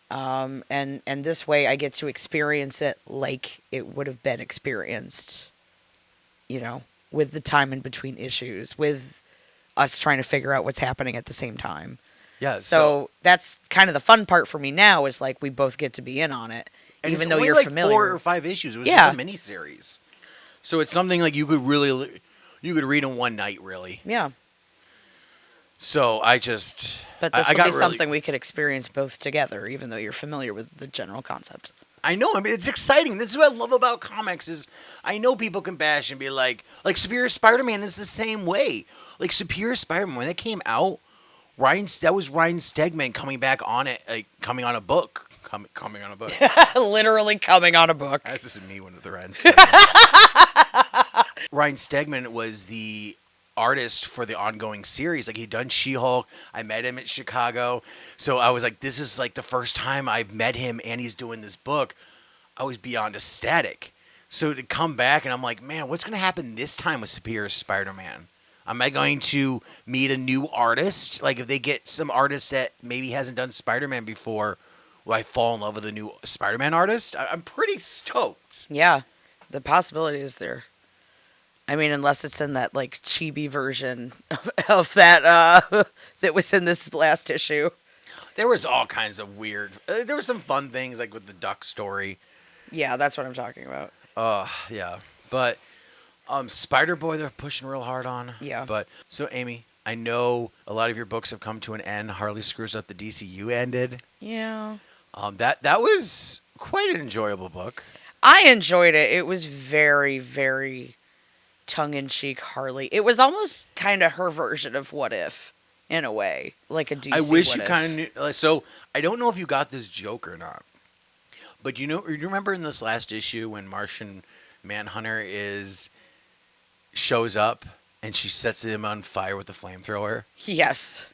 And this way I get to experience it like it would have been experienced, you know, with the time in between issues, with us trying to figure out what's happening at the same time. Yeah. So that's kind of the fun part for me now is like we both get to be in on it, even though you're like familiar. 4 or 5 issues. It was just a mini-series. So it's something like you could read in one night, really. Yeah. So But this will be something we could experience both together, even though you're familiar with the general concept. I know. I mean, it's exciting. This is what I love about comics is I know people can bash and be like Superior Spider-Man is the same way. Like Superior Spider-Man, when that came out, that was Ryan Stegman coming back on it, like coming on a book. Coming on a book. Literally coming on a book. This is me, one of the Ryan Stegman. Ryan Stegman was the artist for the ongoing series. Like he'd done She-Hulk. I met him at Chicago. So I was like, this is like the first time I've met him and he's doing this book. I was beyond ecstatic. So to come back and I'm like, man, what's going to happen this time with Superior Spider-Man? Am I going to meet a new artist? Like if they get some artist that maybe hasn't done Spider-Man before, will I fall in love with a new Spider-Man artist? I'm pretty stoked. Yeah, the possibility is there. I mean, unless it's in that like chibi version of that that was in this last issue. There was all kinds of weird. There were some fun things like with the duck story. Yeah, that's what I'm talking about. Yeah, but Spider-Boy they're pushing real hard on. Yeah. But so Amy, I know a lot of your books have come to an end. Harley Screws Up the DCU ended. Yeah. That was quite an enjoyable book. I enjoyed it. It was very, very tongue-in-cheek Harley. It was almost kind of her version of What If, in a way, like a DC. I wish you kind of knew. So I don't know if you got this joke or not, but you remember in this last issue when Martian Manhunter shows up and she sets him on fire with the flamethrower? Yes.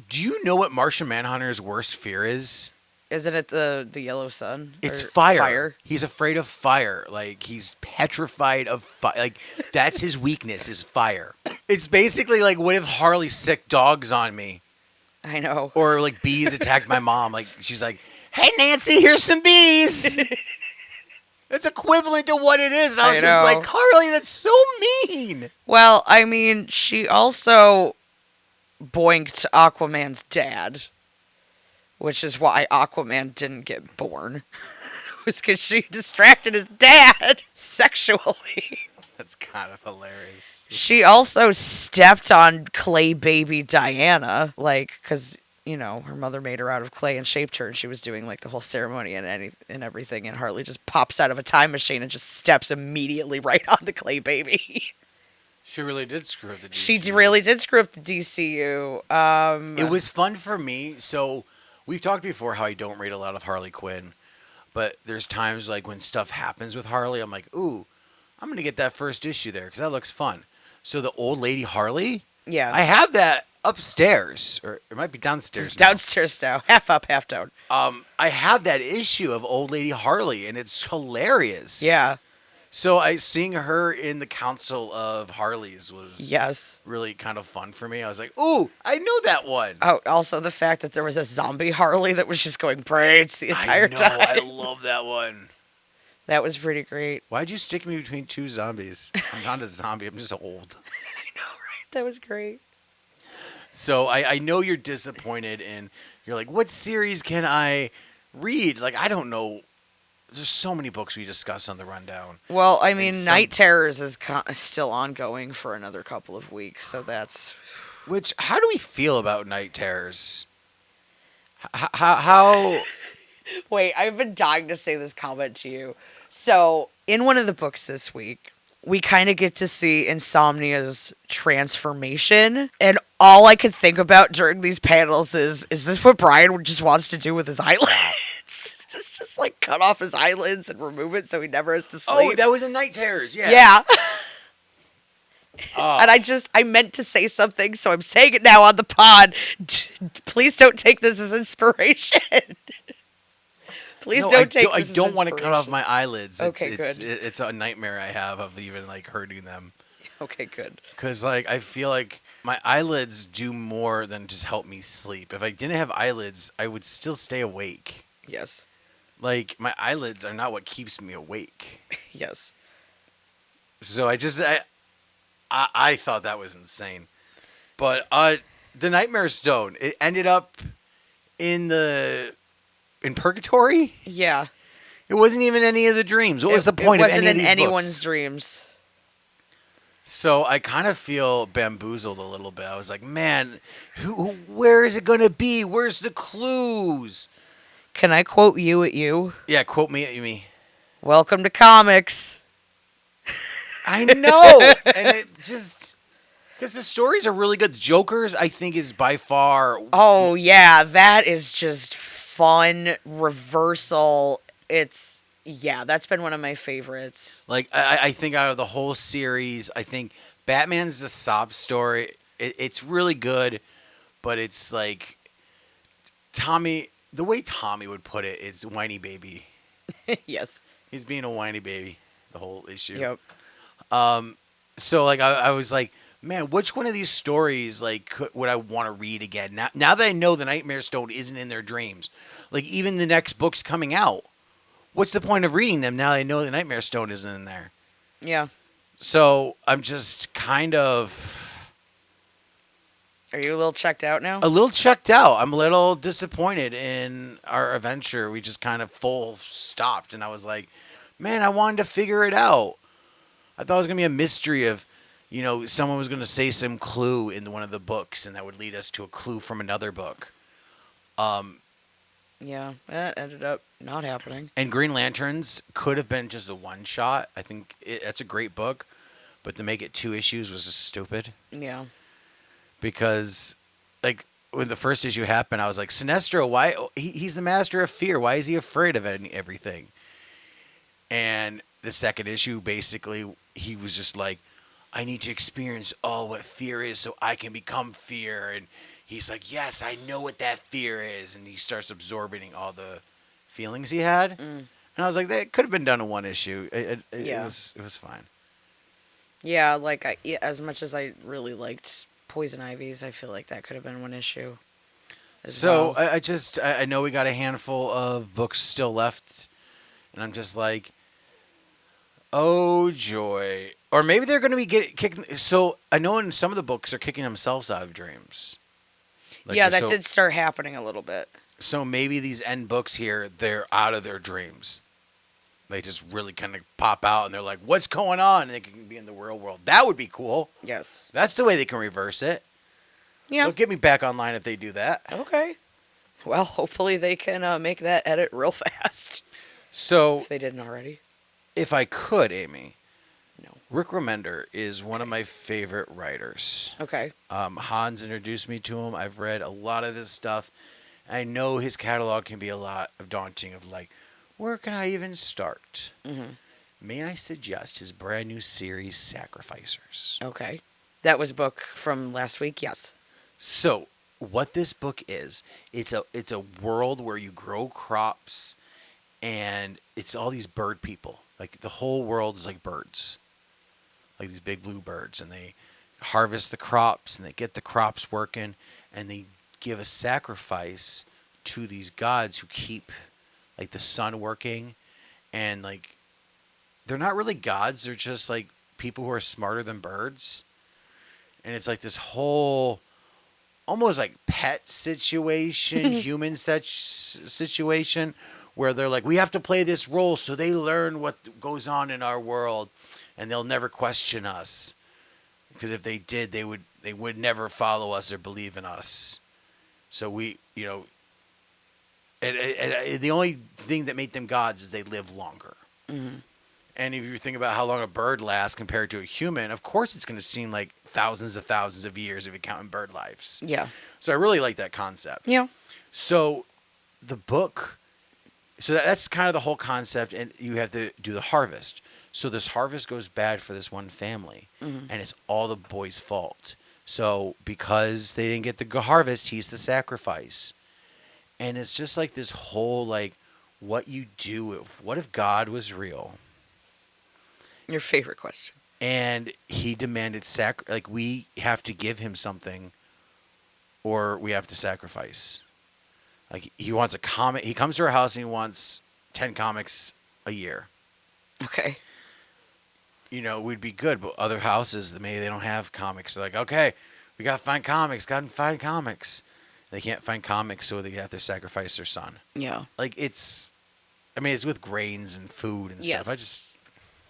Do you know what Martian Manhunter's worst fear is? Isn't it the yellow sun? It's fire. He's afraid of fire. Like, he's petrified of fire. Like, that's his weakness is fire. It's basically like, what if Harley sick dogs on me? I know. Or, like, bees attacked my mom. Like, she's like, hey, Nancy, here's some bees. It's equivalent to what it is. And I was just like, Harley, that's so mean. Well, I mean, she also boinked Aquaman's dad. Which is why Aquaman didn't get born. It was because she distracted his dad sexually. That's kind of hilarious. She also stepped on Clay baby Diana. Like, because her mother made her out of clay and shaped her, and she was doing like the whole ceremony and everything, and Harley just pops out of a time machine and just steps immediately right on the clay baby. She really did screw up the DCU. She really did screw up the DCU. It was fun for me. So we've talked before how I don't read a lot of Harley Quinn, but there's times like when stuff happens with Harley, I'm like, ooh, I'm going to get that first issue there because that looks fun. So the old lady Harley, yeah, I have that upstairs, or it might be downstairs now. Downstairs now. Half up, half down. I have that issue of old lady Harley, and it's hilarious. Yeah. So seeing her in the Council of Harleys was really kind of fun for me. I was like, ooh, I know that one. Oh, also the fact that there was a zombie Harley that was just going braids the entire time. I love that one. That was pretty great. Why'd you stick me between two zombies? I'm not a zombie. I'm just old. I know, right? That was great. So I know you're disappointed, and you're like, what series can I read? Like, I don't know. There's so many books we discuss on the rundown. Well, I mean, Night Terrors is still ongoing for another couple of weeks, so that's... Which, how do we feel about Night Terrors? How... Wait, I've been dying to say this comment to you. So, in one of the books this week, we kind of get to see Insomnia's transformation, and all I could think about during these panels is this what Brian just wants to do with his eyelids? just like cut off his eyelids and remove it so he never has to sleep. Oh, that was in Night Terrors, yeah. Yeah. And I meant to say something, so I'm saying it now on the pod. Please don't take this as inspiration. Please don't take this as inspiration. I don't want to cut off my eyelids. Okay, good. It's a nightmare I have of even like hurting them. Okay, good. Because like I feel like my eyelids do more than just help me sleep. If I didn't have eyelids, I would still stay awake. Yes. Like, my eyelids are not what keeps me awake. Yes. So I thought that was insane. But the Nightmare Stone, it ended up in Purgatory? Yeah. It wasn't even any of the dreams. What was the point of any of these books? It wasn't in anyone's dreams. So I kind of feel bamboozled a little bit. I was like, man, where is it going to be? Where's the clues? Can I quote you at you? Yeah, quote me at me. Welcome to comics. I know. And it just... Because the stories are really good. Joker's, I think, is by far... Oh, yeah. That is just fun. Reversal. It's... Yeah, that's been one of my favorites. Like, I think out of the whole series, I think Batman's a sob story. It's really good, but it's like... Tommy... The way Tommy would put it is whiny baby. Yes. He's being a whiny baby, the whole issue. Yep. So, like, I was like, man, which one of these stories, like, would I want to read again? Now that I know the Nightmare Stone isn't in their dreams, like, even the next book's coming out, what's the point of reading them now that I know the Nightmare Stone isn't in there? Yeah. So, I'm just kind of... Are you a little checked out now? A little checked out. I'm a little disappointed in our adventure. We just kind of full stopped, and I was like, man, I wanted to figure it out. I thought it was going to be a mystery of, you know, someone was going to say some clue in one of the books, and that would lead us to a clue from another book. Yeah, that ended up not happening. And Green Lanterns could have been just a one-shot. I think that's a great book, but to make it 2 issues was just stupid. Yeah. Because, like, when the first issue happened, I was like, Sinestro, why? He's the master of fear. Why is he afraid of everything? And the second issue, basically, he was just like, I need to experience all what fear is so I can become fear. And he's like, yes, I know what that fear is. And he starts absorbing all the feelings he had. And I was like, that could have been done in 1 issue. It was fine. Yeah, like, as much as I really liked Poison Ivy's, I feel like that could have been 1 issue. So well. I know we got a handful of books still left, and I'm just like, oh joy. Or maybe they're going to be kicking. So I know in some of the books they're kicking themselves out of dreams. Like, yeah, that did start happening a little bit. So maybe these end books here, they're out of their dreams. They just really kind of pop out, and they're like, what's going on? And they can be in the real world. That would be cool. Yes. That's the way they can reverse it. Yeah. They'll get me back online if they do that. Okay. Well, hopefully they can make that edit real fast. So, if they didn't already. If I could, Amy. No. Rick Remender is one of my favorite writers. Okay. Hans introduced me to him. I've read a lot of his stuff. I know his catalog can be a lot of daunting of like, where can I even start? Mm-hmm. May I suggest his brand new series, Sacrificers? Okay. That was a book from last week, yes. So, what this book is, it's a world where you grow crops and it's all these bird people. Like the whole world is like birds. Like these big blue birds, and they harvest the crops and they get the crops working and they give a sacrifice to these gods who keep like the sun working, and like they're not really gods, they're just like people who are smarter than birds. And it's like this whole almost like pet situation, human situation where they're like, we have to play this role so they learn what goes on in our world and they'll never question us. Because if they did, they would never follow us or believe in us. So we, and the only thing that made them gods is they live longer. Mm-hmm. And if you think about how long a bird lasts compared to a human, of course it's going to seem like thousands of years if you count in bird lives. Yeah. So I really like that concept. Yeah. So the book, so that's kind of the whole concept, and you have to do the harvest. So this harvest goes bad for this one family, Mm-hmm. and it's all the boy's fault. So because they didn't get the harvest, he's the sacrifice. And it's just like this whole, like, what you do, what if God was real? Your favorite question. And he demanded like we have to give him something or we have to sacrifice. Like he wants a comic. He comes to our house and he wants 10 comics a year. Okay. We'd be good, but other houses, maybe they don't have comics. They're like, okay, we got to find comics. Got to find comics. They can't find comics, so they have to sacrifice their son. Yeah. Like it's with grains and food and Yes. stuff.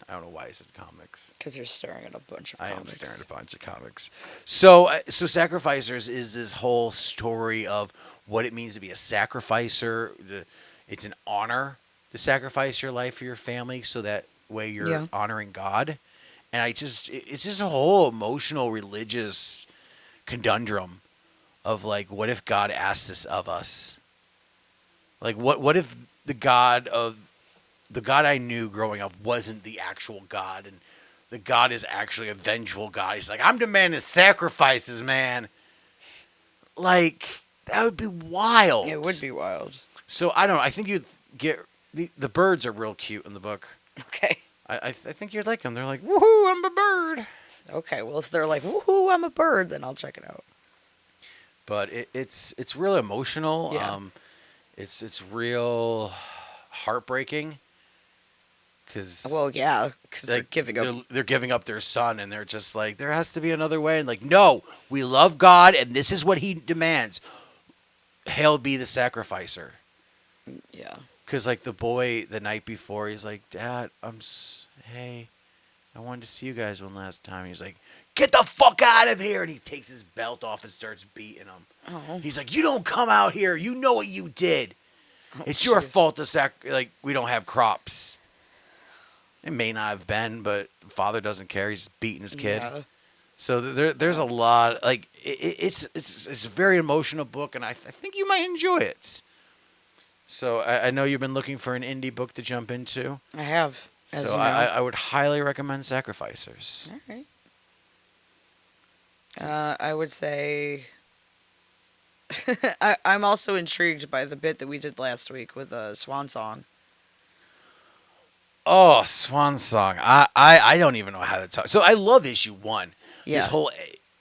I don't know why I said comics. Because you're staring at a bunch of comics. I am staring at a bunch of comics. So Sacrificers is this whole story of what it means to be a sacrificer. It's an honor to sacrifice your life for your family, so that way you're honoring God. And it's just a whole emotional, religious conundrum of like, what if God asked this of us? Like, what if the God I knew growing up wasn't the actual God, and the God is actually a vengeful God. He's like, I'm demanding sacrifices, man. Like, that would be wild. It would be wild. So, I don't know. I think you'd get... The birds are real cute in the book. Okay. I think you'd like them. They're like, woohoo, I'm a bird. Okay, well, if they're like, woohoo, I'm a bird, then I'll check it out. But it's real emotional. Yeah. It's real heartbreaking. Well, yeah, because they're giving up. They're giving up their son, and they're just like, there has to be another way. And like, no, we love God, and this is what he demands. Hail be the sacrificer. Yeah. Because like the boy the night before, he's like, Dad, hey, I wanted to see you guys one last time. He's like, get the fuck out of here. And he takes his belt off and starts beating him. Oh. He's like, you don't come out here. You know what you did. It's your fault like we don't have crops. It may not have been, but the father doesn't care. He's beating his kid. Yeah. So there's a lot. Like it's a very emotional book, and I think you might enjoy it. So I know you've been looking for an indie book to jump into. I have. So I would highly recommend Sacrificers. All right. I would say I'm also intrigued by the bit that we did last week with a Swan song. Oh, Swan Song. I don't even know how to talk. So I love issue 1. Yeah.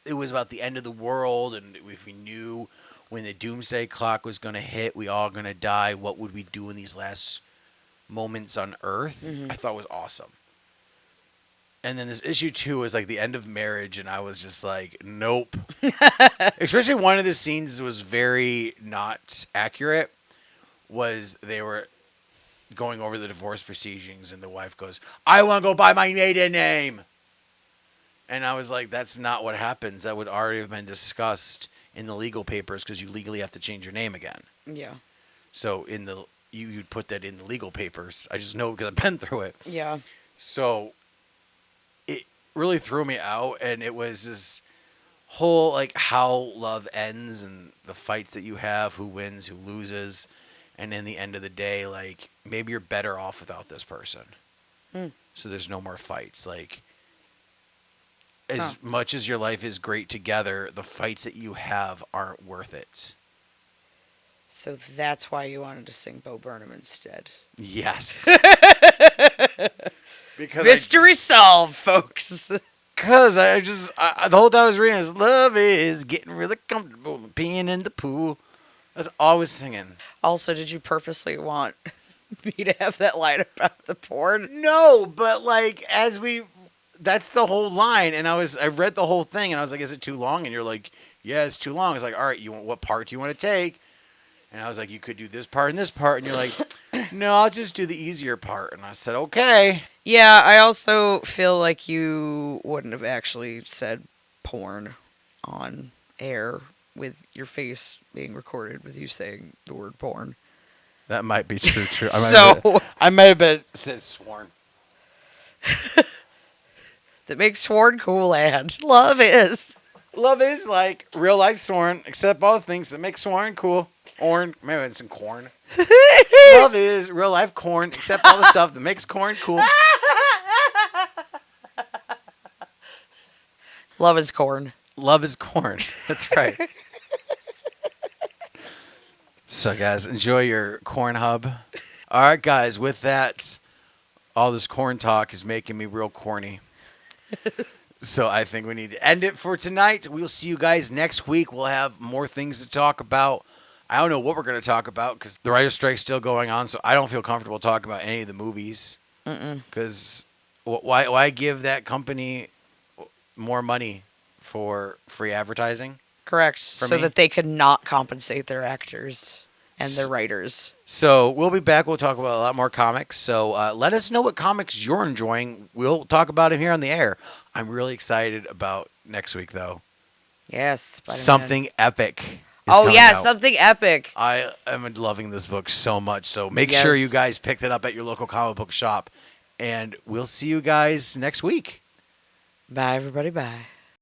It was about the end of the world, and if we knew when the doomsday clock was going to hit, we all going to die, what would we do in these last moments on Earth? Mm-hmm. I thought was awesome. And then this issue 2 was like the end of marriage, and I was just like, nope. Especially one of the scenes was very not accurate, was they were going over the divorce proceedings, and the wife goes, I want to go by my maiden name. And I was like, that's not what happens. That would already have been discussed in the legal papers because you legally have to change your name again. Yeah. So you'd put that in the legal papers. I just know because I've been through it. Yeah. So it really threw me out, and it was this whole like how love ends and the fights that you have, who wins, who loses, and in the end of the day, like maybe you're better off without this person. So there's no more fights. Like as much as your life is great together, the fights that you have aren't worth it. So that's why you wanted to sing Bo Burnham instead. Yes. Because mystery solved, folks. Because the whole time I was reading is love is getting really comfortable and peeing in the pool. That's all I was singing. Also, did you purposely want me to have that line about the porn? No, but like that's the whole line, and I read the whole thing, and I was like, is it too long? And you're like, yeah, it's too long. It's like, all right, what part do you want to take? And I was like, you could do this part and this part, and you're like, no, I'll just do the easier part. And I said, okay. Yeah, I also feel like you wouldn't have actually said porn on air with your face being recorded with you saying the word porn. That might be true. I might have been said Swan. That makes Swan cool, and love is like real life Swan, except all the things that make Swan cool. Maybe it's some corn. Love is real life corn, except all the stuff that makes corn cool. Love is corn. Love is corn. That's right. So, guys, enjoy your corn hub. All right, guys, with that, all this corn talk is making me real corny. So I think we need to end it for tonight. We'll see you guys next week. We'll have more things to talk about. I don't know what we're going to talk about because the writer's strike's still going on, so I don't feel comfortable talking about any of the movies. Because why give that company more money for free advertising? Correct. So that they could not compensate their actors and their writers. So we'll be back. We'll talk about a lot more comics. So let us know what comics you're enjoying. We'll talk about them here on the air. I'm really excited about next week, though. Yes. Spider-Man. Something epic. Oh, yeah, something epic. I am loving this book so much. So make sure you guys picked it up at your local comic book shop. And we'll see you guys next week. Bye, everybody. Bye.